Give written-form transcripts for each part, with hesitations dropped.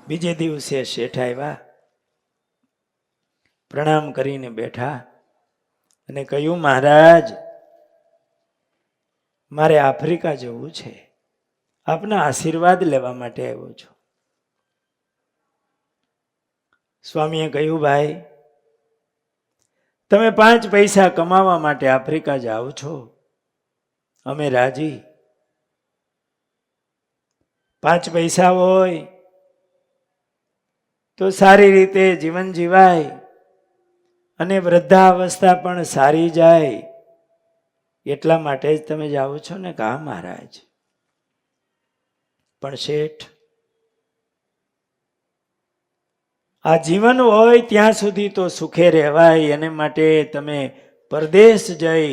બીજે દિવસે શેઠ આવ્યા, પ્રણામ કરીને બેઠા અને કહ્યું, મહારાજ, મારે આફ્રિકા જવું છે, આપના આશીર્વાદ લેવા માટે આવ્યો છું. સ્વામીએ કહ્યું, ભાઈ, તમે 5 પૈસા કમાવા માટે આફ્રિકા જાઓ છો, અમે રાજી. 5 પૈસા હોય તો સારી રીતે જીવન જીવાય અને વૃદ્ધાવસ્થા પણ સારી જાય, એટલા માટે જ તમે જાઓ છો ને? કહા, મહારાજ. પણ શેઠ, આ જીવન હોય ત્યાં સુધી તો સુખે રહેવાય, એને માટે તમે પરદેશ જઈ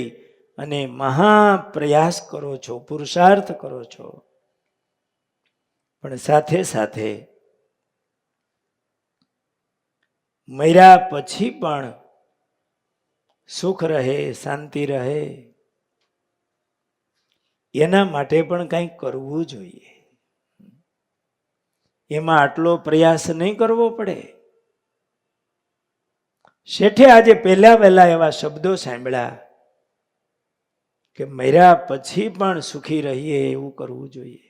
અને મહાપ્રયાસ કરો છો, પુરુષાર્થ કરો છો. પણ સાથે સાથે મર્યા પછી પણ સુખ રહે, શાંતિ રહે, એના માટે પણ કંઈક કરવું જોઈએ. એમાં આટલો પ્રયાસ નહીં કરવો પડે. શેઠે આજે પહેલા વહેલા એવા શબ્દો સાંભળ્યા કે મર્યા પછી પણ સુખી રહીએ એવું કરવું જોઈએ.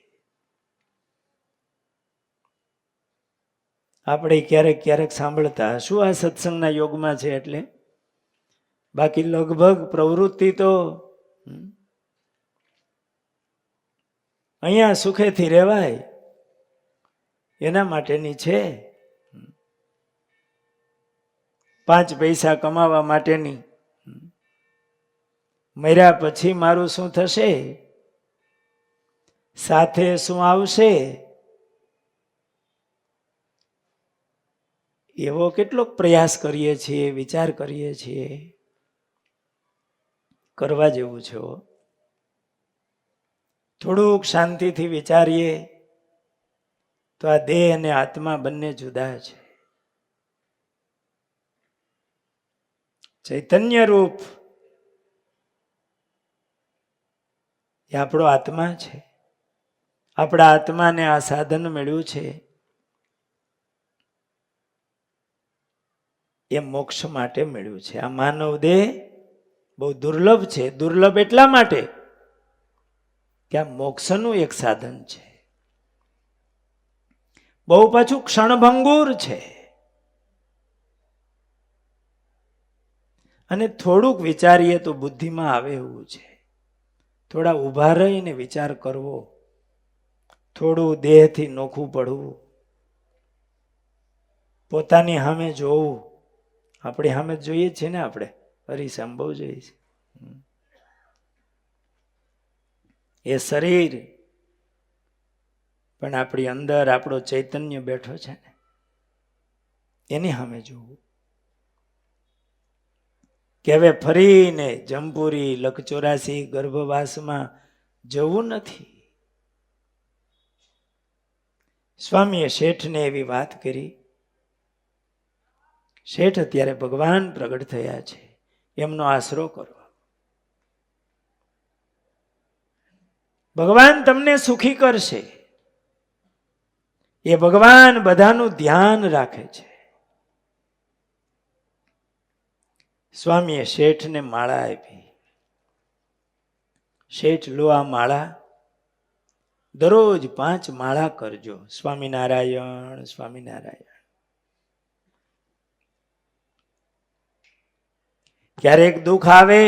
આપણે ક્યારેક ક્યારેક સાંભળતા શું આ સત્સંગના યોગમાં છે એટલે, બાકી લગભગ પ્રવૃત્તિ તો અહીંયા સુખેથી રહેવાય એના માટેની છે, 5 પૈસા કમાવા માટેની. મર્યા પછી મારું શું થશે, સાથે શું આવશે, એવો કેટલોક પ્રયાસ કરીએ છીએ, વિચાર કરીએ છીએ. કરવા જેવું છે. થોડુંક શાંતિથી વિચારીએ તો આ દેહ અને આત્મા બંને જુદા છે. ચૈતન્ય રૂપ એ આપણો આત્મા છે. આપણા આત્માને આ સાધન મળ્યું છે એ મોક્ષ માટે મળ્યું છે. આ માનવ દેહ બહુ દુર્લભ છે. દુર્લભ એટલા માટે કે આ મોક્ષનું એક સાધન છે. બહુ પાછું ક્ષણભંગુર છે. અને થોડુંક વિચારીએ તો બુદ્ધિમાં આવે એવું છે. થોડા ઊભા રહીને વિચાર કરવો, થોડું દેહથી નોખું પડવું, પોતાની સામે જોવું. આપણી સામે જોઈએ છીએ ને, આપણે અરીસામાં બહુ જોઈએ છે. એ શરીર પણ આપણી અંદર આપણો ચૈતન્ય બેઠો છે ને, એની સામે જોવું કે હવે ફરીને જમપુરી, લખ 84 ગર્ભવાસમાં જવું નથી. સ્વામીએ શેઠને એવી વાત કરી. શેઠ અત્યારે ભગવાન પ્રગટ થયા છે, એમનો આશરો કરો. ભગવાન તમને સુખી કરશે. એ ભગવાન બધાનું ધ્યાન રાખે છે. સ્વામીએ શેઠને માળા આપી. શેઠ, લો આ માળા, દરરોજ 5 માળા કરજો. સ્વામિનારાયણ, સ્વામિનારાયણ. ક્યારેક દુઃખ આવે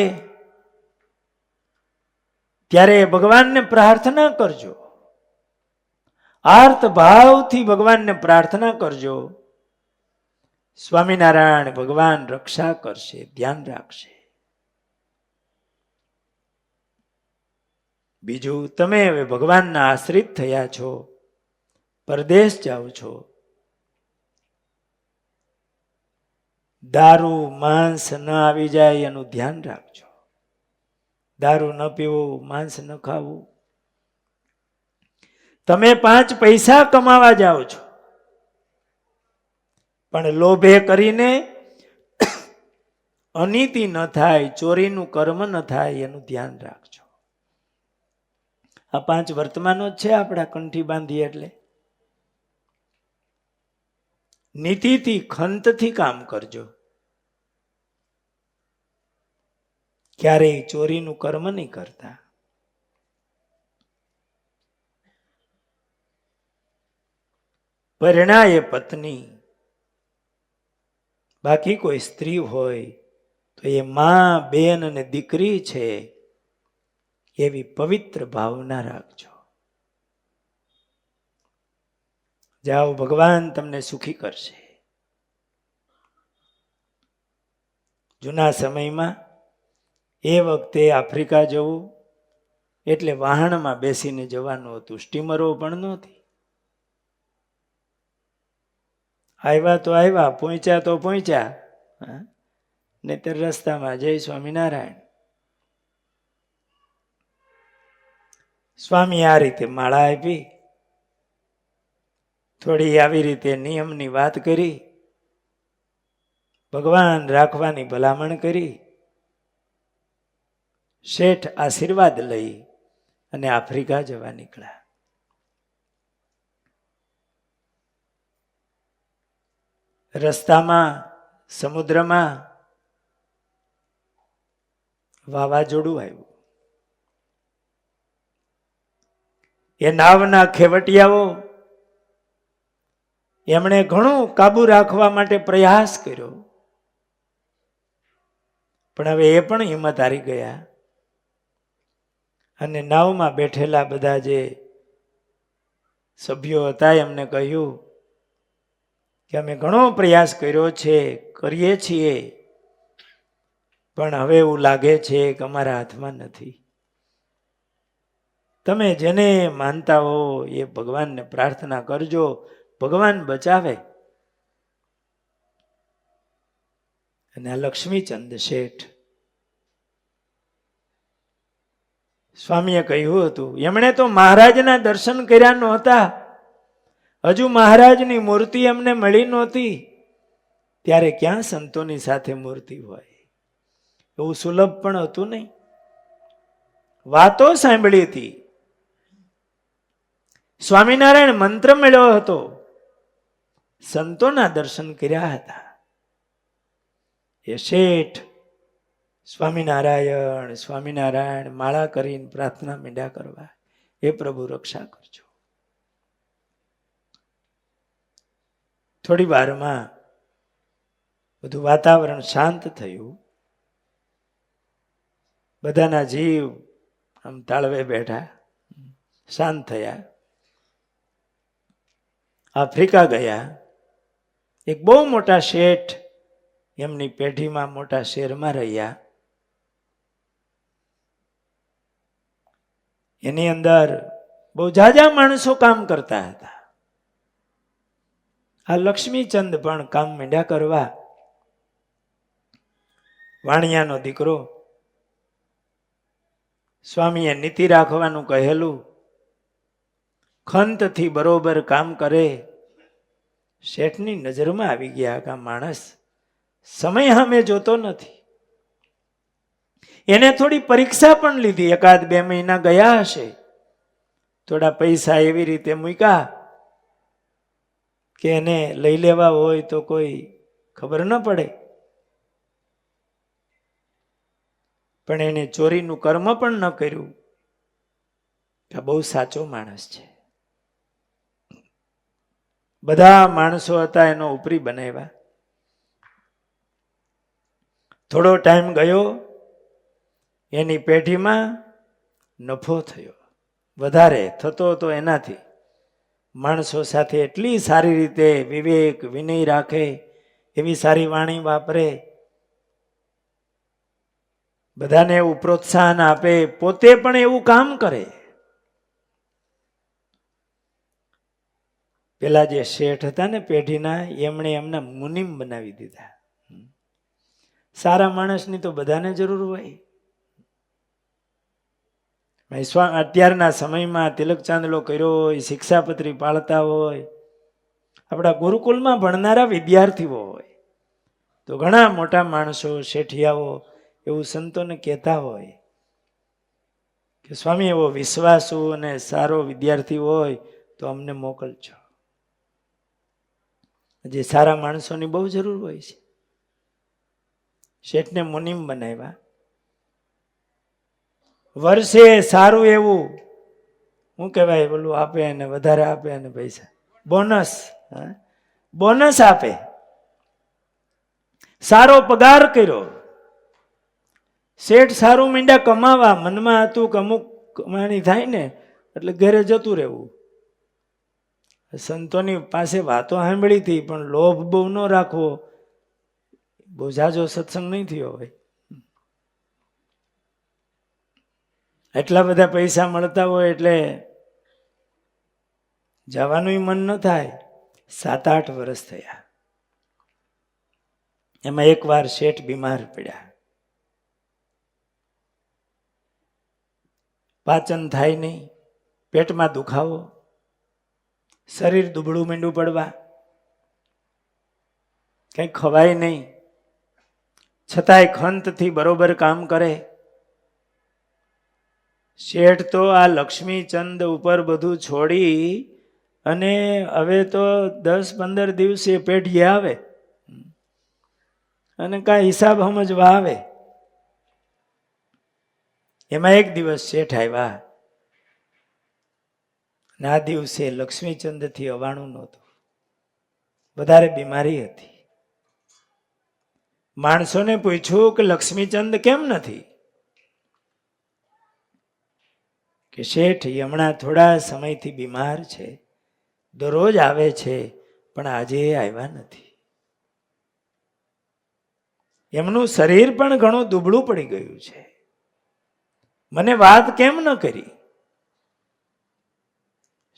ત્યારે ભગવાનને પ્રાર્થના કરજો, આર્ત ભાવથી ભગવાનને પ્રાર્થના કરજો. સ્વામિનારાયણ ભગવાન રક્ષા કરશે, ધ્યાન રાખશે. બીજું, તમે હવે ભગવાનના આશ્રિત થયા છો, પરદેશ જાઓ છો, દારૂ માંસ ન આવી જાય એનું ધ્યાન રાખજો. દારૂ ન પીવું, માંસ ન ખાવું. તમે 5 પૈસા કમાવા જાઓ છો, પણ લોભે કરીને અનીતિ ન થાય, ચોરીનું કર્મ ન થાય એનું ધ્યાન રાખજો. આ 5 વર્તમાનો જ છે આપણા કંઠી બાંધીએ એટલે. નીતિથી ખંતથી કામ કરજો. ક્યારેય ચોરીનું કર્મ નહીં કરતા. પરિણાય પત્ની, બાકી કોઈ સ્ત્રી હોય તો એ માં, બેન અને દીકરી છે એવી પવિત્ર ભાવના રાખજો. જાઓ, ભગવાન તમને સુખી કરશે. જૂના સમયમાં એ વખતે આફ્રિકા જવું એટલે વાહનમાં બેસીને જવાનું હતું, સ્ટીમરો પણ નહોતી. આવ્યા તો આવ્યા, પહોંચ્યા તો પહોંચ્યા, નહીતર રસ્તામાં જય સ્વામિનારાયણ. સ્વામી આ રીતે માળા આપી, થોડી આવી રીતે નિયમની વાત કરી, ભગવાન રાખવાની ભલામણ કરી. શેઠ આશીર્વાદ લઈ અને આફ્રિકા જવા નીકળ્યા. રસ્તામાં સમુદ્રમાં વાવાઝોડું આવ્યું. એ નાવના ખેવટિયાઓ એમણે ઘણું કાબુ રાખવા માટે પ્રયાસ કર્યો, પણ હવે એ પણ હિંમત હારી ગયા. અને નાવમાં બેઠેલા બધા જે સભ્યો હતા એમને કહ્યું કે અમે ઘણો પ્રયાસ કર્યો છે, કરીએ છીએ, પણ હવે એવું લાગે છે કે અમારા હાથમાં નથી. તમે જેને માનતા હો એ ભગવાનને પ્રાર્થના કરજો, ભગવાન બચાવે. અને આ લક્ષ્મીચંદ શેઠ સ્વામીએ કહ્યું હતું, એમણે તો મહારાજના દર્શન કર્યા નહોતા, હજુ મહારાજની મૂર્તિ એમને મળી નહોતી. ત્યારે ક્યાં સંતોની સાથે મૂર્તિ હોય, એવું સુલભ પણ હતું નહીં. વાતો સાંભળી હતી, સ્વામિનારાયણ મંત્ર મળ્યો હતો, સંતોના દર્શન કર્યા હતા. એ શેઠ સ્વામિનારાયણ સ્વામિનારાયણ માળા કરીને પ્રાર્થના માંડ્યા કરવા, હે પ્રભુ રક્ષા કરજો. થોડી વારમાં બધું વાતાવરણ શાંત થયું. બધાના જીવ આમ તાળવે બેઠા, શાંત થયા. આફ્રિકા ગયા. એક બહુ મોટા શેઠ એમની પેઢીમાં મોટા શહેરમાં રહ્યા. એની અંદર બહુ જાજા માણસો કામ કરતા હતા. આ લક્ષ્મીચંદ પણ કામ માંડ્યા કરવા. વાણિયાનો દીકરો, સ્વામીએ નીતિ રાખવાનું કહેલું, ખંતથી બરોબર કામ કરે. શેઠની નજરમાં આવી ગયા કે આ માણસ સમય સામે જોતો નથી. એને થોડી પરીક્ષા પણ લીધી, 1-2 મહિના ગયા હશે, થોડા પૈસા એવી રીતે મૂક્યા કે એને લઈ લેવા હોય તો કોઈ ખબર ન પડે. પણ એને ચોરીનું કર્મ પણ ન કર્યું. કે બહુ સાચો માણસ છે. બધા માણસો હતા એનો ઉપરી બનાવ્યા. થોડો ટાઈમ ગયો, એની પેઢીમાં નફો થયો, વધારે થતો હતો એનાથી. માણસો સાથે એટલી સારી રીતે વિવેક વિનય રાખે, એવી સારી વાણી વાપરે, બધાને એવું પ્રોત્સાહન આપે, પોતે પણ એવું કામ કરે. પેલા જે શેઠ હતા ને પેઢીના, એમણે એમના મુનિમ બનાવી દીધા. સારા માણસની તો બધાને જરૂર હોય. અત્યારના સમયમાં તિલક ચાંદલો કર્યો હોય, શિક્ષાપત્રી પાળતા હોય, આપણા ગુરુકુલમાં ભણનારા વિદ્યાર્થીઓ હોય, તો ઘણા મોટા માણસો શેઠિયાઓ એવું સંતોને કહેતા હોય કે સ્વામી એવો વિશ્વાસુ અને સારો વિદ્યાર્થી હોય તો અમને મોકલજો. જે સારા માણસોની બહુ જરૂર હોય છે. શેઠને મુનિમ બનાવ્યા. વર્ષે સારું એવું શું કહેવાય બોલું આપે અને વધારે આપે અને પૈસા બોનસ, બોનસ આપે, સારો પગાર કર્યો. શેઠ સારું મીંડા કમાવા, મનમાં હતું કે અમુક કમાણી થાય ને એટલે ઘરે જતું રહેવું. સંતોની પાસે વાતો સાંભળી હતી, પણ લોભ બહુ ન રાખવો. બહુ જાજો સત્સંગ નહીં થયો હોય. એટલા બધા પૈસા મળતા હોય એટલે જવાનું મન ન થાય. 7-8 વર્ષ થયા. એમાં એકવાર શેઠ બીમાર પડ્યા. પાચન થાય નહીં, પેટમાં દુખાવો, શરીર દુબળું મીંડું પડવા, કંઈ ખવાય નહીં, છતાંય ખંતથી બરોબર કામ કરે. શેઠ તો આ લક્ષ્મીચંદ ઉપર બધું છોડી અને હવે તો 10-15 દિવસે પેઢી આવે અને કાંઈ હિસાબ સમજવા આવે. એમાં એક દિવસ શેઠ આવ્યા અને આ દિવસે લક્ષ્મીચંદથી અવાણું નહોતું, વધારે બીમારી હતી. માણસોને પૂછ્યું કે લક્ષ્મીચંદ કેમ નથી? કે શેઠ હમણાં થોડા સમયથી બીમાર છે, દરરોજ આવે છે પણ આજે આવ્યા નથી. એમનું શરીર પણ ઘણું દુબળું પડી ગયું છે, મને વાત કેમ ન કરી?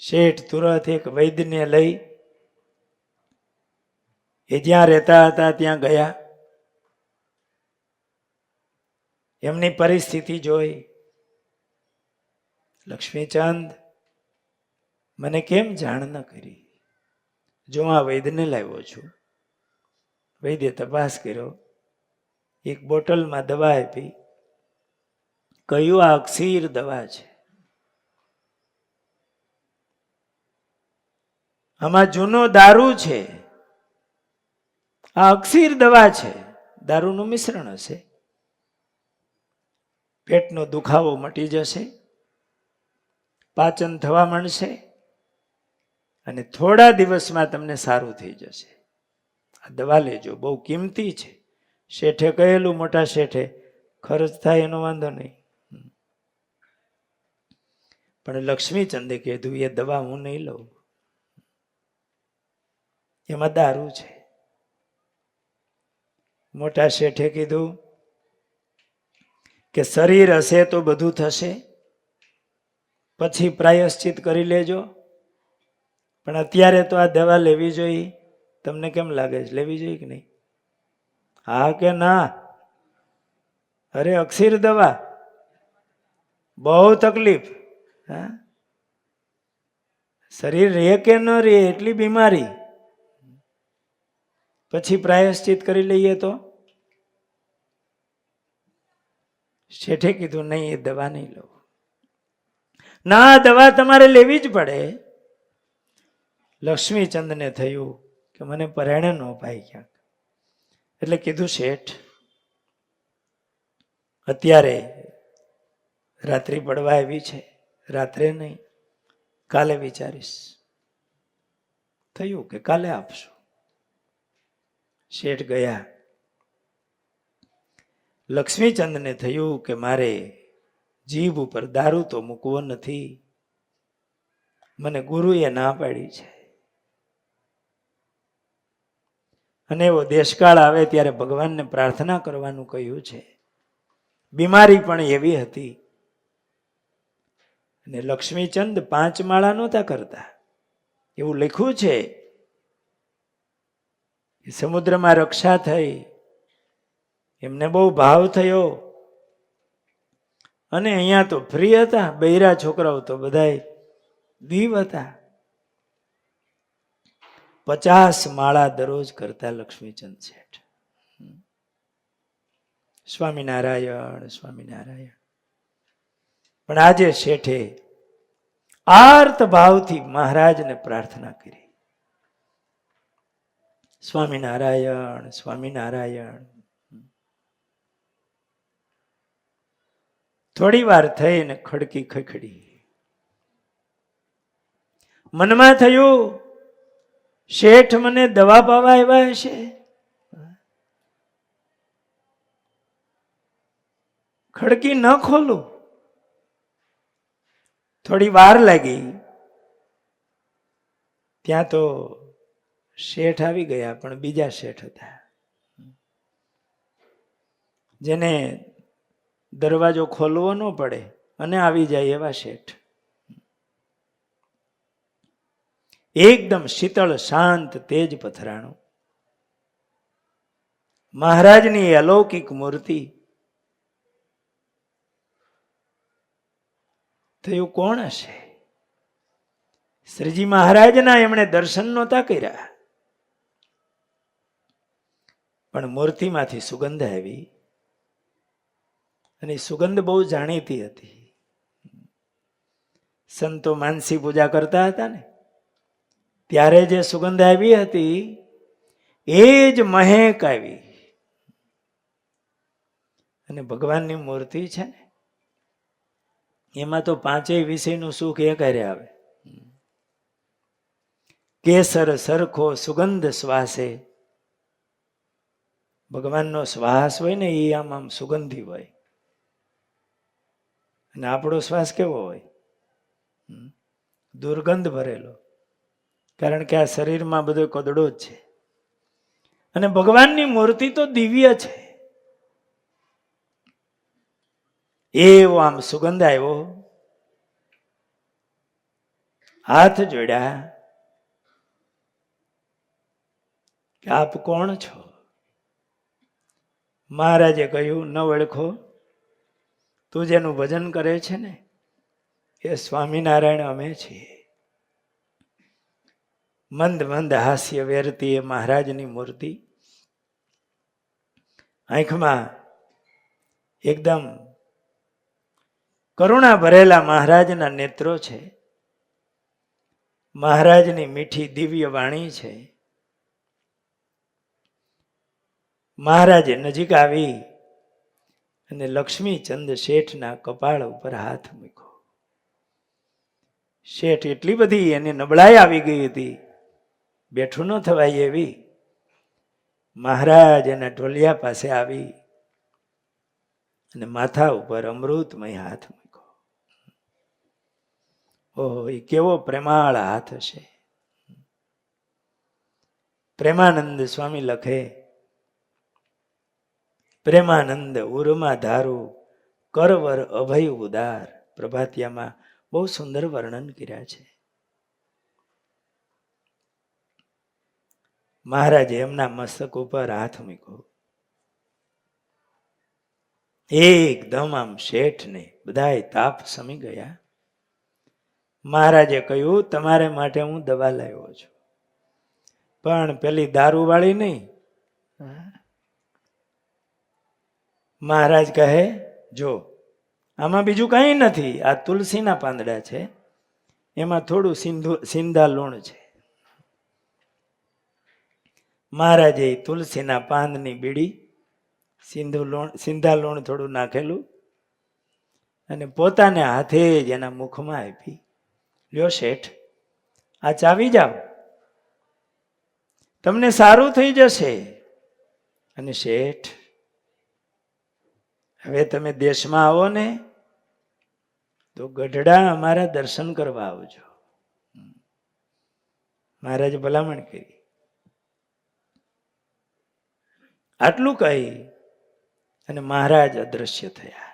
શેઠ તુરત એક વૈદ્યને લઈ એ જ્યાં રહેતા હતા ત્યાં ગયા. એમની પરિસ્થિતિ જોઈ. લક્ષ્મીચંદ, મને કેમ જાણ ન કરી? જો આ વૈદ્યને લાવ્યો છું. વૈદ્ય તપાસ કર્યો, એક બોટલમાં દવા આપી, કહ્યું આ અક્ષીર દવા છે, આમાં જૂનો દારૂ છે, આ અક્ષીર દવા છે, દારૂનું મિશ્રણ હશે, પેટનો દુખાવો મટી જશે, પાચન થવા માંડશે અને થોડા દિવસમાં તમને સારું થઈ જશે. આ દવા લેજો, બહુ કિંમતી છે. શેઠે કહેલું, મોટા શેઠે, ખર્ચ થાય એનો વાંધો નહીં. પણ લક્ષ્મીચંદે કીધું એ દવા હું નહીં લઉં, એમાં દારૂ છે. મોટા શેઠે કીધું કે શરીર હશે તો બધું થશે, પછી પ્રાયશ્ચિત કરી લેજો, પણ અત્યારે તો આ દવા લેવી જોઈએ. તમને કેમ લાગે છે, લેવી જોઈએ કે નહીં? હા કે ના? અરે અક્ષીર દવા, બહુ તકલીફ. હા, શરીર રહે કે ન રહે એટલી બીમારી, પછી પ્રાયશ્ચિત કરી લઈએ તો? શેઠે કીધું નહીં, એ દવા નહીં લઉં. ના, દવા તમારે લેવી જ પડે. લક્ષ્મીચંદને થયું કે મને પરાયણે ન પાય ક્યાંક. એટલે કીધું, શેઠ અત્યારે રાત્રિ પડવા આવી છે, રાત્રે નહીં, કાલે વિચારીશ. થયું કે કાલે આપશું. શેઠ ગયા. લક્ષ્મીચંદને થયું કે મારે જીભ ઉપર દારૂ તો મૂકવો નથી, મને ગુરુએ ના પાડી છે. અને એવો દેશકાળ આવે ત્યારે ભગવાનને પ્રાર્થના કરવાનું કહ્યું છે. બીમારી પણ એવી હતી. અને લક્ષ્મીચંદ 5 માળા નહોતા કરતા, એવું લખ્યું છે. સમુદ્રમાં રક્ષા થઈ, એમને બહુ ભાવ થયો, અને અહીંયા તો ફ્રી હતા, બૈરા છોકરાઓ તો બધાય દીવ હતા. 50 માળા દરરોજ કરતા લક્ષ્મીચંદ શેઠ. સ્વામિનારાયણ, સ્વામિનારાયણ. પણ આજે શેઠે આર્ત ભાવથી મહારાજને પ્રાર્થના કરી. સ્વામિનારાયણ સ્વામિનારાયણ. થોડી વાર થઈને ખડકી ખખડી. મનમાં થયું શેઠ મને દવા પાવા આવ્યા હશે. ખડકી ન ખોલું. થોડી વાર લાગી. ત્યાં તો શેઠ આવી ગયા, પણ બીજા શેઠ હતા, જેને દરવાજો ખોલવો ન પડે અને આવી જાય એવા શેઠ. એકદમ શીતળ શાંત તેજ પથરાણું. મહારાજની અલૌકિક મૂર્તિ. થયું કોણ હશે? શ્રીજી મહારાજના એમણે દર્શન નહોતા કર્યા, પણ મૂર્તિમાંથી સુગંધ આવી, અને સુગંધ બહુ જાણીતી હતી. સંતો માનસી પૂજા કરતા હતા ને, ત્યારે જે સુગંધ આવી હતી એ જ મહેક આવી. અને ભગવાનની મૂર્તિ છે ને, એમાં તો પાંચેય વિષયનું સુખ એક હારે આવે. કેસર સરખો સુગંધ શ્વાસે. ભગવાનનો શ્વાસ હોય ને એ આમ સુગંધી હોય, અને આપણો શ્વાસ કેવો હોય? દુર્ગંધ ભરેલો. કારણ કે આ શરીરમાં બધો કદડો જ છે. અને ભગવાનની મૂર્તિ તો દિવ્ય છે. એવો આમ સુગંધ આવ્યો. હાથ જોડ્યા કે આપ કોણ છો? મહારાજે કહ્યું, ન ઓળખો? તું જેનું ભજન કરે છે ને એ સ્વામિનારાયણ અમે છીએ. મંદ મંદ હાસ્ય વેરતી એ મહારાજની મૂર્તિ. આંખમાં એકદમ કરુણા ભરેલા મહારાજના નેત્રો છે. મહારાજની મીઠી દિવ્ય વાણી છે. મહારાજે નજીક આવી અને લક્ષ્મીચંદ શેઠના કપાળ ઉપર હાથ મૂક્યો. શેઠ એટલી બધી એને નબળાઈ આવી ગઈ હતી, બેઠું ન થવાય એવી. મહારાજ એના ઢોલિયા પાસે આવી અને માથા ઉપર અમૃતમય હાથ મૂક્યો. ઓહો, એ કેવો પ્રેમાળ હાથ હશે. પ્રેમાનંદ સ્વામી લખે, પ્રેમાનંદ ઉર્મા ધારું કરવર અભય ઉદાર. પ્રભાતિયામાં બહુ સુંદર વર્ણન કર્યા છે. મહારાજે એમના મસ્તક ઉપર હાથ મૂક્યો. એકદમ આમ શેઠને બધાય તાપ સમી ગયા. મહારાજે કહ્યું, તમારે માટે હું દવા લાવ્યો છું, પણ પેલી દારૂવાળી નહીં. મહારાજ કહે, જો આમાં બીજું કંઈ નથી, આ તુલસીના પાંદડા છે, એમાં થોડું સિંધા લૂણ છે. મહારાજે તુલસીના પાંદની બીડી, સિંધા લૂણ થોડું નાખેલું અને પોતાને હાથે જ એના મુખમાં આપી. લ્યો શેઠ, આ ચાવી જાઓ, તમને સારું થઈ જશે. અને શેઠ, હવે તમે દેશમાં આવો ને તો ગઢડા અમારા દર્શન કરવા આવજો. મહારાજે ભલામણ કરી. આટલું કહી અને મહારાજ અદ્રશ્ય થયા.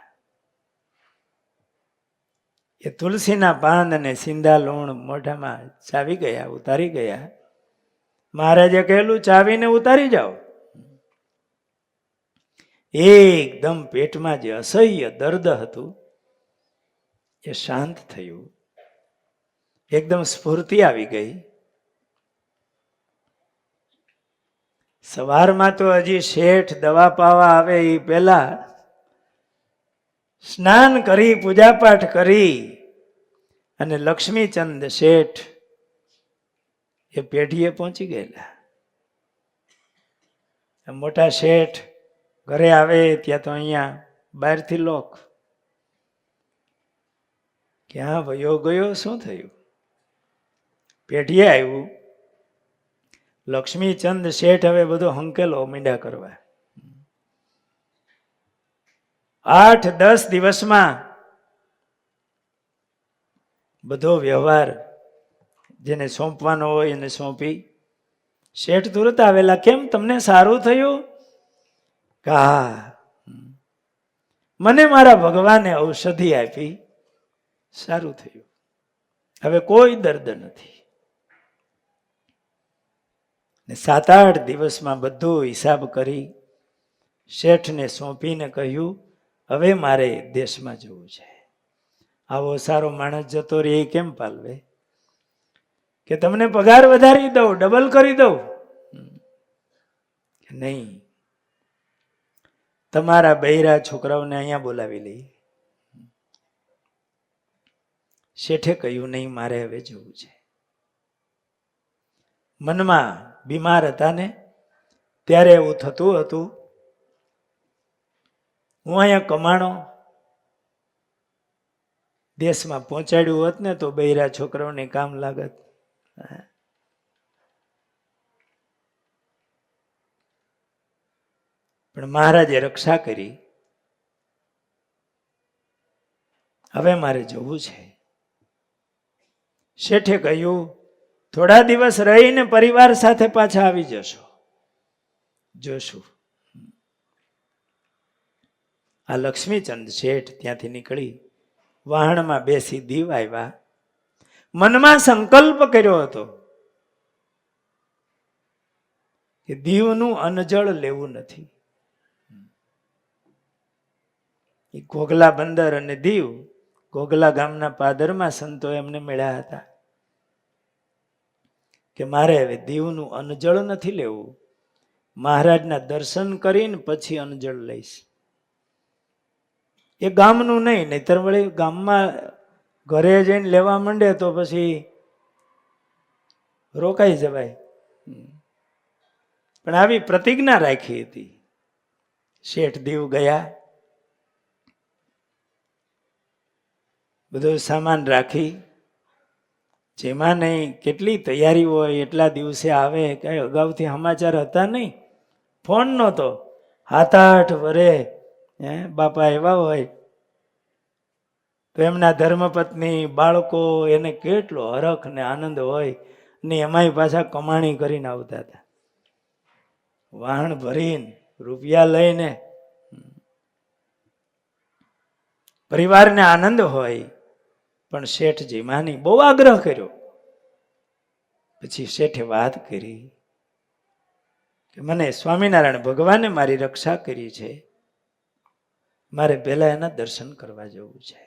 એ તુલસીના પાન અને સિંધા લૂણ મોઢામાં ચાવી ગયા, ઉતારી ગયા. મહારાજે કહેલું, ચાવીને ઉતારી જાઓ. એકદમ પેટમાં જે અસહ્ય દર્દ હતું એ શાંત થયું. એકદમ સ્ફૂર્તિ આવી ગઈ. સવારમાં તો હજી શેઠ દવા પાવા આવે એ પહેલા સ્નાન કરી, પૂજાપાઠ કરી અને લક્ષ્મીચંદ શેઠ એ પેઢીએ પહોંચી ગયેલા. મોટા શેઠ ઘરે આવે ત્યાં તો અહીંયા બહારથી લોક, ક્યાં વયો ગયો, શું થયું? પેઢીએ આવ્યું. લક્ષ્મીચંદ શેઠ હવે બધો હંકેલો મીંડા કરવા. 8-10 દિવસમાં બધો વ્યવહાર જેને સોંપવાનો હોય એને સોંપી. શેઠ તુરત આવેલા, કેમ તમને સારું થયું? હા, મને મારા ભગવાને ઔષધિ આપી, સારું થયું, હવે કોઈ દર્દ નથી. 7-8 દિવસમાં બધો હિસાબ કરી શેઠને સોંપીને કહ્યું, હવે મારે દેશમાં જવું છે. આવો સારો માણસ જતો રહે એ કેમ પાલવે? કે તમને પગાર વધારી દઉં, ડબલ કરી દઉં? નહીં, તમારા બૈરા છોકરાઓને અહીંયા બોલાવી લઈ. શેઠે કહ્યું, નહીં, મારે હવે જવું છે. મનમાં બીમાર હતા ને ત્યારે એવું થતું હતું, હું અહીંયા કમાણો દેશમાં પહોંચાડ્યું હોત ને તો બૈરા છોકરાઓને કામ લાગત. પણ મહારાજે રક્ષા કરી. હવે મારે જવું છે. શેઠે કહ્યું, થોડા દિવસ રહીને પરિવાર સાથે પાછા આવી જશો, જોશું. આ લક્ષ્મીચંદ શેઠ ત્યાંથી નીકળી વાહણમાં બેસી દીવ આવ્યા. મનમાં સંકલ્પ કર્યો હતો કે દીવનું અનજળ લેવું નથી. એ ઘોઘલા બંદર અને દીવ, ઘોઘલા ગામના પાદરમાં સંતો એમને મળ્યા હતા કે મારે હવે દીવનું અનજળ નથી લેવું, મહારાજના દર્શન કરીને પછી અનજળ લઈશ. એ ગામનું નહીં, નહીતર વળી ગામમાં ઘરે જઈને લેવા માંડે તો પછી રોકાઈ જવાય. પણ આવી પ્રતિજ્ઞા રાખી હતી. શેઠ દીવ ગયા, બધો સામાન રાખી, જેમાં નહીં કેટલી તૈયારી હોય, એટલા દિવસે આવે. કઈ અગાઉથી સમાચાર હતા નહીં, ફોન નહોતો. 7-8 વરે બાપા એવા હોય તો એમના ધર્મપત્ની, બાળકો, એને કેટલો હરખ ને આનંદ હોય ને એમાંય પાછા કમાણી કરીને આવતા હતા, વાહણ ભરીને રૂપિયા લઈને. પરિવારને આનંદ હોય, પણ શેઠજી માની બહુ આગ્રહ કર્યો. પછી શેઠે વાત કરી કે મને સ્વામિનારાયણ ભગવાને મારી રક્ષા કરી છે, મારે પહેલા એના દર્શન કરવા જવું છે.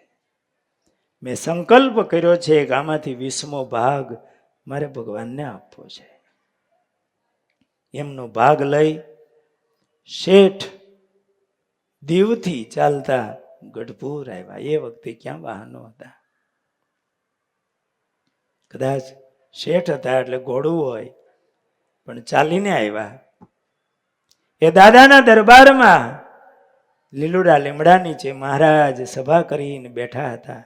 મેં સંકલ્પ કર્યો છે કે આમાંથી 20મો ભાગ મારે ભગવાનને આપવો છે. એમનો ભાગ લઈ શેઠ દીવથી ચાલતા ગઢપુર આવ્યા. એ વખતે ક્યાં વાહનો હતા? કદાચ શેઠ હતા એટલે ઘોડું હોય, પણ ચાલીને આવ્યા. એ દાદાના દરબારમાં લીલુડા લીમડા નીચે મહારાજ સભા કરીને બેઠા હતા.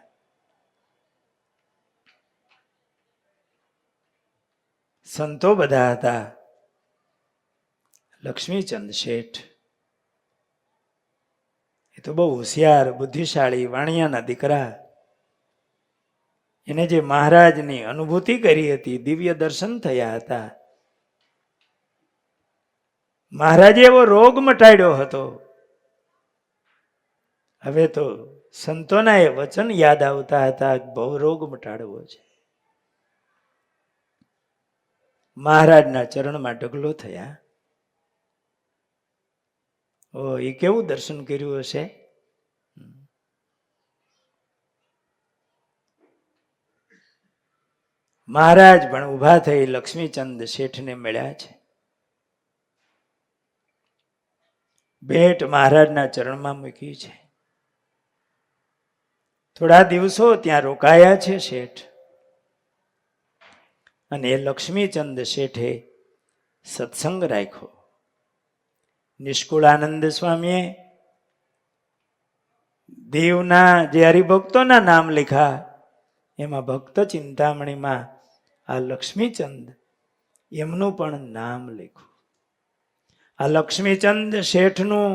સંતો બધા હતા. લક્ષ્મીચંદ શેઠ એ તો બહુ હોશિયાર, બુદ્ધિશાળી, વાણિયાના દીકરા. એને જે મહારાજની અનુભૂતિ કરી હતી, દિવ્ય દર્શન થયા હતા. મહારાજે એવો રોગ મટાડ્યો હતો. હવે તો સંતોના એ વચન યાદ આવતા હતા, બહુ રોગ મટાડવો છે. મહારાજના ચરણમાં ઢગલો થયા. ઓ, એ કેવું દર્શન કર્યું હશે! મહારાજ પણ ઊભા થઈ લક્ષ્મીચંદ શેઠને મળ્યા છે. ભેટ મહારાજના ચરણમાં મૂકી છે. થોડા દિવસો ત્યાં રોકાયા છે શેઠ. અને લક્ષ્મીચંદ શેઠે સત્સંગ રાખ્યો. નિષ્કુળાનંદ સ્વામીએ દેવના જે હરિભક્તોના નામ લખ્યા એમાં ભક્ત ચિંતામણીમાં આ લક્ષ્મીચંદ એમનું પણ નામ લખ્યું. આ લક્ષ્મીચંદ શેઠનું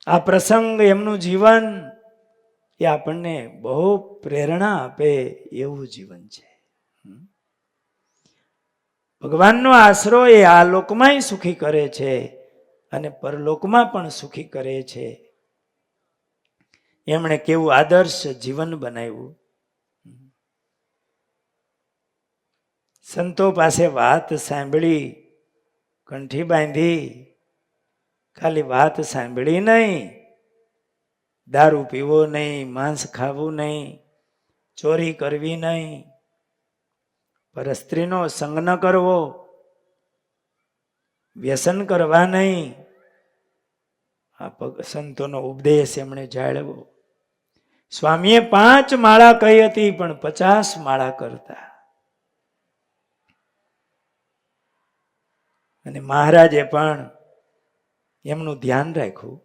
આ પ્રસંગ, એમનું જીવન એ આપણને બહુ પ્રેરણા આપે એવું જીવન છે. ભગવાનનો આશરો એ આ લોકમાંય સુખી કરે છે અને પરલોકમાં પણ સુખી કરે છે. એમણે કેવું આદર્શ જીવન બનાવ્યું. સંતો પાસે વાત સાંભળી, કંઠી બાંધી, ખાલી વાત સાંભળી નહીં, દારૂ પીવો નહીં, માંસ ખાવું નહીં, ચોરી કરવી નહીં, પરસ્ત્રીનો સંગ ન કરવો, વ્યસન કરવા નહીં, આ સંતોનો ઉપદેશ એમણે જાળવ્યો. સ્વામીએ 5 માળા કહી હતી પણ 50 માળા કરતા. અને મહારાજે પણ એમનું ધ્યાન રાખ્યું.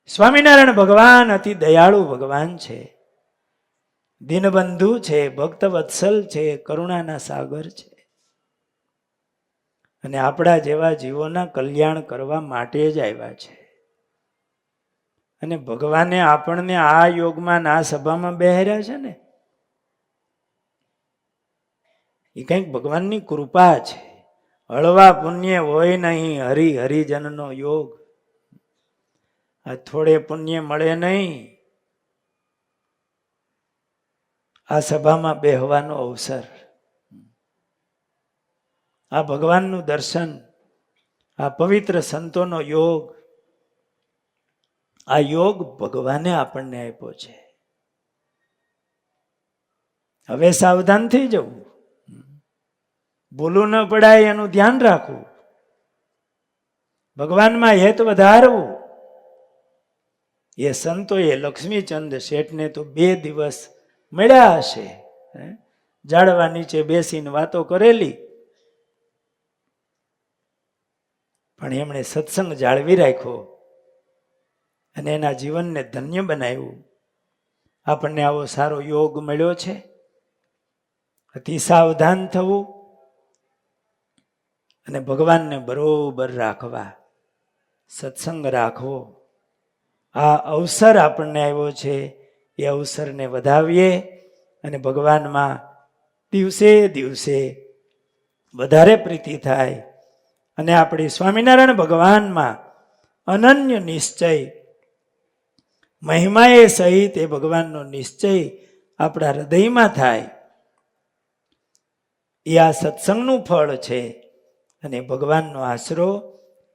સ્વામિનારાયણ ભગવાન અતિ દયાળુ ભગવાન છે, દીનબંધુ છે, ભક્ત વત્સલ છે, કરુણાના સાગર છે. અને આપણા જેવા જીવોના કલ્યાણ કરવા માટે જ આવ્યા છે. અને ભગવાને આપણને આ યોગમાં, આ સભામાં બેહાર્યા છે ને, એ કંઈક ભગવાનની કૃપા છે. હળવા પુણ્ય હોય નહીં હરિજનનો યોગ. આ થોડે પુણ્ય મળે નહીં આ સભામાં બેહવાનો અવસર, આ ભગવાનનું દર્શન, આ પવિત્ર સંતોનો યોગ, આ યોગ ભગવાને આપણને આપ્યો છે. હવે સાવધાન થઈ જવું, ભૂલું ન પડાય એનું ધ્યાન રાખવું, ભગવાનમાં હેત વધારવું. એ સંતોએ લક્ષ્મીચંદ શેઠને તો 2 દિવસ મળ્યા હશે, ઝાડવા નીચે બેસીને વાતો કરેલી, પણ એમણે સત્સંગ જાળવી રાખ્યો અને એના જીવનને ધન્ય બનાવ્યું. આપણને આવો સારો યોગ મળ્યો છે. અતિ સાવધાન થવું અને ભગવાનને બરોબર રાખવા, સત્સંગ રાખવો. આ અવસર આપણને આવ્યો છે, એ અવસરને વધાવીએ અને ભગવાનમાં દિવસે દિવસે વધારે પ્રીતિ થાય અને આપણી સ્વામિનારાયણ ભગવાનમાં અનન્ય નિશ્ચય, મહિમાએ સહિત એ ભગવાનનો નિશ્ચય આપણા હૃદયમાં થાય. એ આ સત્સંગનું ફળ છે અને ભગવાનનો આશરો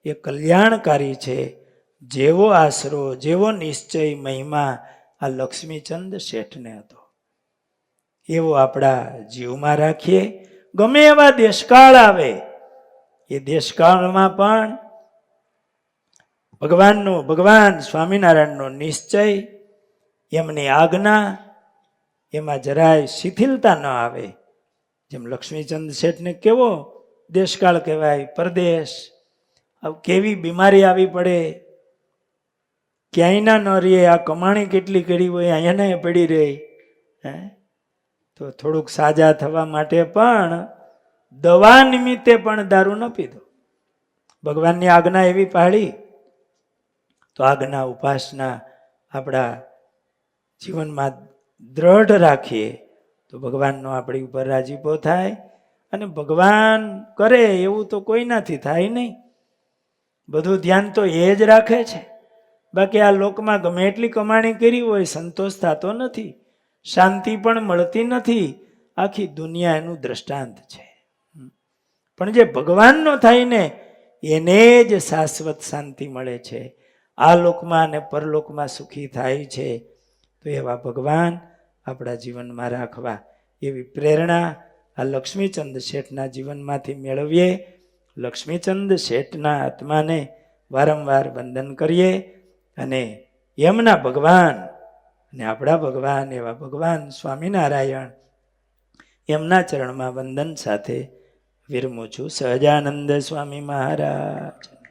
એ કલ્યાણકારી છે. જેવો આશરો, જેવો નિશ્ચય, મહિમા આ લક્ષ્મીચંદ શેઠને હતો, એવો આપણા જીવમાં રાખીએ. ગમે એવા દેશકાળ આવે, એ દેશકાળમાં પણ ભગવાન સ્વામિનારાયણનો નિશ્ચય, એમની આજ્ઞા, એમાં જરાય શિથિલતા ન આવે. જેમ લક્ષ્મીચંદ શેઠને કેવો દેશકાળ કહેવાય, પરદેશ, કેવી બીમારી આવી પડે, ક્યાંય ના ન રહે, આ કમાણી કેટલી કરી હોય અહીંયા પડી રહે. તો થોડુંક સાજા થવા માટે પણ દવા નિમિત્તે પણ દારૂ ન પીધો. ભગવાનની આજ્ઞા એવી પાડી. તો આજ્ઞા ઉપાસના આપણા જીવનમાં દ્રઢ રાખીએ તો ભગવાનનો આપણી ઉપર રાજીપો થાય. અને ભગવાન કરે એવું તો કોઈનાથી થાય નહીં. બધું ધ્યાન તો એ જ રાખે છે. બાકી આ લોકમાં ગમે એટલી કમાણી કરી હોય, સંતોષ થતો નથી, શાંતિ પણ મળતી નથી. આખી દુનિયા એનું દ્રષ્ટાંત છે. પણ જે ભગવાનનો થાય ને એને જ શાશ્વત શાંતિ મળે છે. આ લોકમાં અને પરલોકમાં સુખી થાય છે. તો એવા ભગવાન આપણા જીવનમાં રાખવા, એવી પ્રેરણા આ લક્ષ્મીચંદ શેઠના જીવનમાંથી મેળવીએ. લક્ષ્મીચંદ શેઠના આત્માને વારંવાર વંદન કરીએ અને એમના ભગવાન અને આપણા ભગવાન એવા ભગવાન સ્વામિનારાયણ એમના ચરણમાં વંદન સાથે વિરમું છું. સહજાનંદ સ્વામી મહારાજ.